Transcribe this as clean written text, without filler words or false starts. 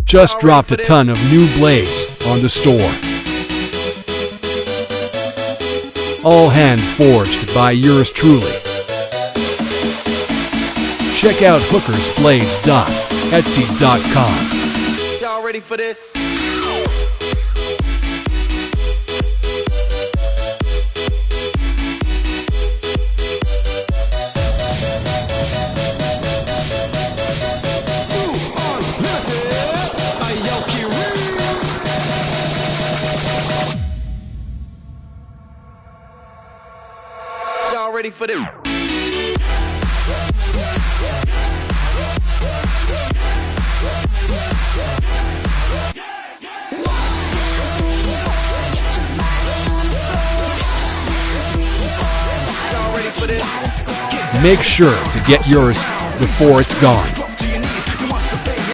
Just dropped a ton of new blades on the store. All hand forged by yours truly. Check out hookersblades.etsy.com. Y'all ready for this? Y'all ready for this? Make sure to get yours before it's gone.